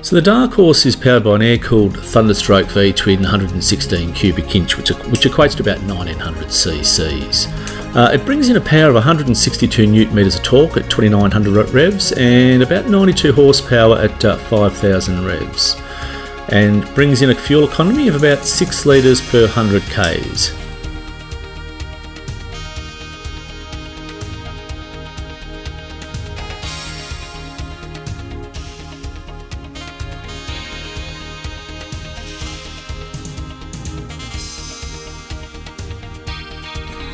So the Dark Horse is powered by an air-cooled Thunderstroke V-twin 116 cubic inch, which equates to about 1900 cc's. It brings in a power of 162 newton meters of torque at 2900 revs and about 92 horsepower at 5000 revs, and brings in a fuel economy of about 6 litres per 100 k's.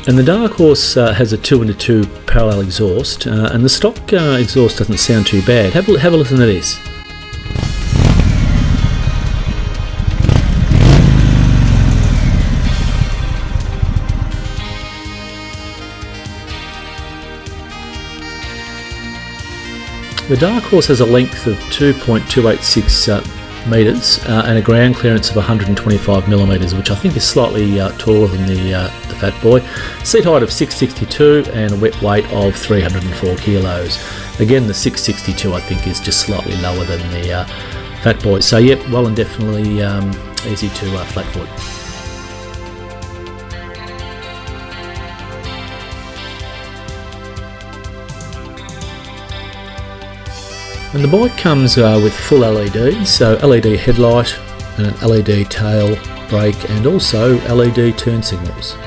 And the Dark Horse has a 2-into-2 parallel exhaust, and the stock exhaust doesn't sound too bad. Have a listen to this. The Dark Horse has a length of 2.286 metres and a ground clearance of 125 millimetres, which I think is slightly taller than the Fat Boy. Seat height of 662 and a wet weight of 304 kilos. Again, the 662 I think is just slightly lower than the Fat Boy. So yep, well and definitely easy to flatfoot. And the bike comes with full LEDs, so LED headlight and an LED tail brake and also LED turn signals.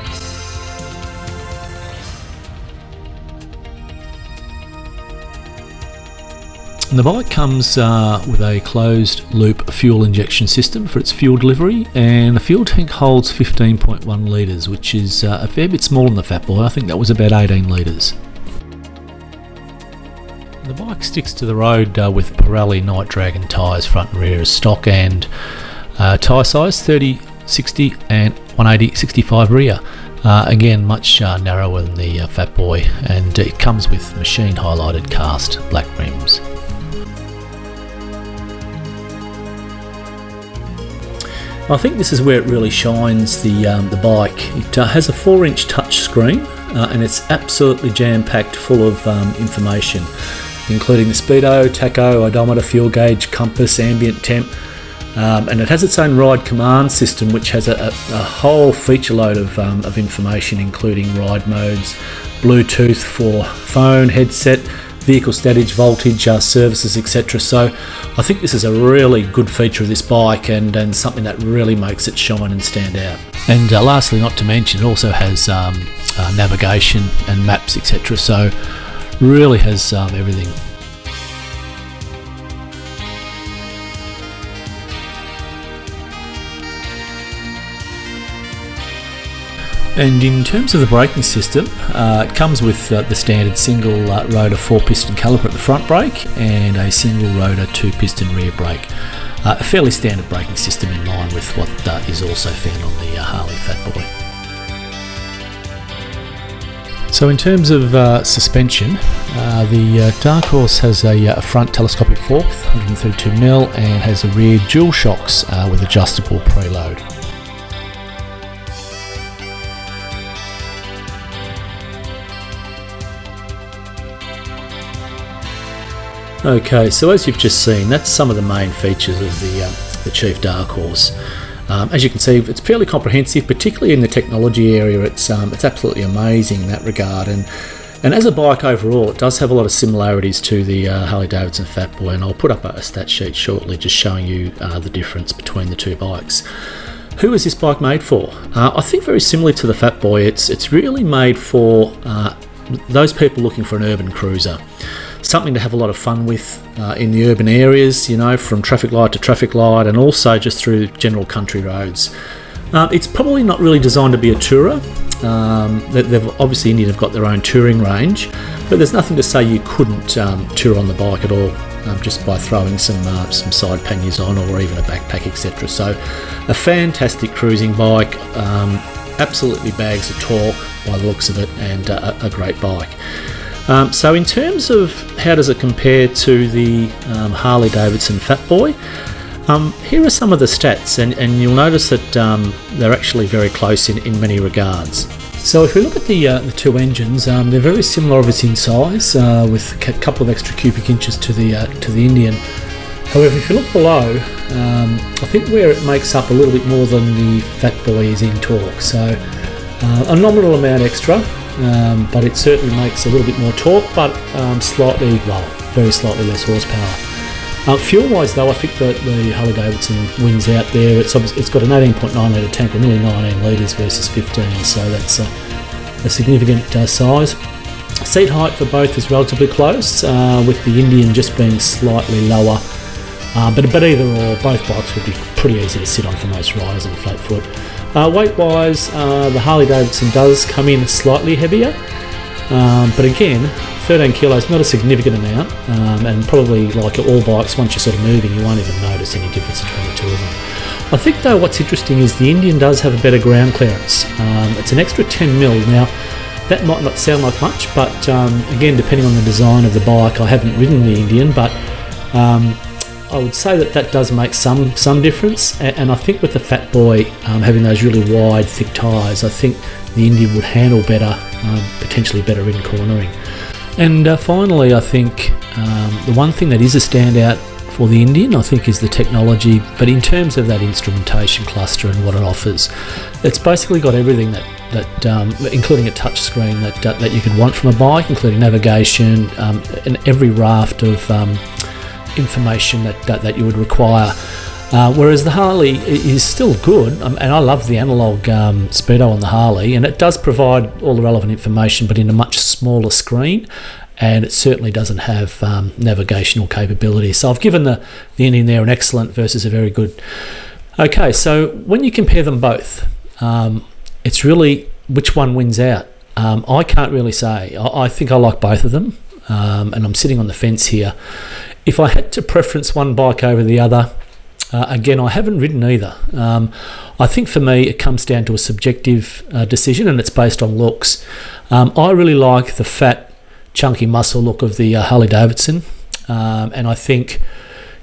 And the bike comes with a closed loop fuel injection system for its fuel delivery, and the fuel tank holds 15.1 litres, which is a fair bit smaller than the Fat Boy. I think that was about 18 litres. The bike sticks to the road with Pirelli Night Dragon tyres front and rear as stock, and tyre size 30, 60 and 180, 65 rear. Again, much narrower than the Fat Boy, and it comes with machine highlighted cast black rims. I think this is where it really shines, the bike. It has a 4-inch touch screen and it's absolutely jam-packed full of information, including the speedo, tacho, odometer, fuel gauge, compass, ambient temp, and it has its own ride command system, which has a whole feature load of information, including ride modes, Bluetooth for phone, headset, vehicle status, voltage, services, etc. So I think this is a really good feature of this bike, and something that really makes it shine and stand out. And lastly, not to mention, it also has navigation and maps, etc. So really has everything. And in terms of the braking system, it comes with the standard single rotor 4-piston caliper at the front brake and a single rotor 2-piston rear brake. A fairly standard braking system in line with what is also found on the Harley Fat Boy. So in terms of suspension, the Dark Horse has a front telescopic fork, 132mm, and has a rear dual shocks with adjustable preload. Okay, so as you've just seen, that's some of the main features of the Chief Dark Horse. As you can see, it's fairly comprehensive, particularly in the technology area. It's absolutely amazing in that regard, and as a bike overall, it does have a lot of similarities to the Harley-Davidson Fat Boy, and I'll put up a stat sheet shortly just showing you the difference between the two bikes. Who is this bike made for? I think very similarly to the Fat Boy, it's really made for those people looking for an urban cruiser. Something to have a lot of fun with in the urban areas, you know, from traffic light to traffic light, and also just through general country roads. It's probably not really designed to be a tourer. They've obviously Indian have got their own touring range, but there's nothing to say you couldn't tour on the bike at all, just by throwing some side panniers on or even a backpack, etc. So a fantastic cruising bike, absolutely bags of torque by the looks of it, and a great bike. So in terms of how does it compare to the Harley-Davidson Fat Boy, here are some of the stats, and you'll notice that they're actually very close in many regards. So if we look at the two engines, they're very similar obviously in size, with a couple of extra cubic inches to the Indian. However, if you look below, I think where it makes up a little bit more than the Fat Boy is in torque. So a nominal amount extra, but it certainly makes a little bit more torque, but slightly, well, very slightly less horsepower. Fuel-wise though, I think that the Harley-Davidson wins out there. It's got an 18.9 litre tank, or nearly 19 litres versus 15, so that's a significant size. Seat height for both is relatively close, with the Indian just being slightly lower. But either or, both bikes would be pretty easy to sit on for most riders on flat foot. Weight-wise, the Harley-Davidson does come in slightly heavier, but again, 13 kilos, not a significant amount, and probably like all bikes, once you're sort of moving, you won't even notice any difference between the two of them. I think though what's interesting is the Indian does have a better ground clearance. It's an extra 10 mil. Now, that might not sound like much, but again, depending on the design of the bike, I haven't ridden the Indian, but I would say that does make some difference, and I think with the Fat Boy having those really wide, thick tyres, I think the Indian would handle better, potentially better in cornering. And finally, I think the one thing that is a standout for the Indian, I think, is the technology, but in terms of that instrumentation cluster and what it offers, it's basically got everything that including a touch screen that you could want from a bike, including navigation and every raft of information that you would require. Whereas the Harley is still good, and I love the analog speedo on the Harley, and it does provide all the relevant information, but in a much smaller screen, and it certainly doesn't have navigational capability. So I've given the Indian there an excellent versus a very good. Okay, so when you compare them both, it's really which one wins out. I can't really say. I think I like both of them, and I'm sitting on the fence here. If I had to preference one bike over the other, again, I haven't ridden either. I think for me it comes down to a subjective decision, and it's based on looks. I really like the fat, chunky muscle look of the Harley-Davidson, and I think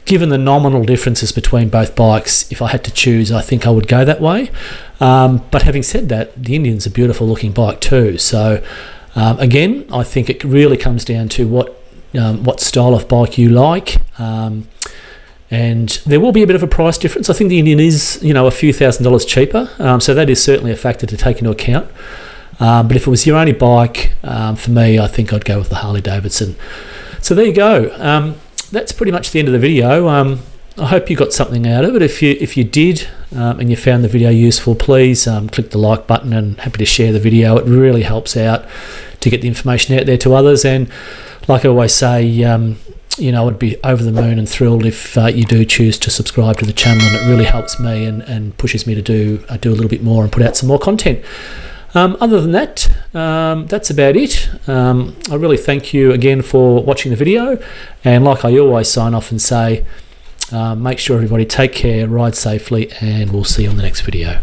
given the nominal differences between both bikes, if I had to choose, I think I would go that way. But having said that, the Indian's a beautiful looking bike too. So again, I think it really comes down to what style of bike you like. And there will be a bit of a price difference. I think the Indian is, a few $1,000s cheaper, so that is certainly a factor to take into account. But if it was your only bike, for me, I think I'd go with the Harley-Davidson. So there you go. That's pretty much the end of the video. I hope you got something out of it. If you did, and you found the video useful, please click the like button, and happy to share the video. It really helps out to get the information out there to others. And like I always say, I'd be over the moon and thrilled if you do choose to subscribe to the channel, and it really helps me and pushes me to do a little bit more and put out some more content. Other than that, that's about it. I really thank you again for watching the video, and like I always sign off and say, make sure everybody take care, ride safely, and we'll see you on the next video.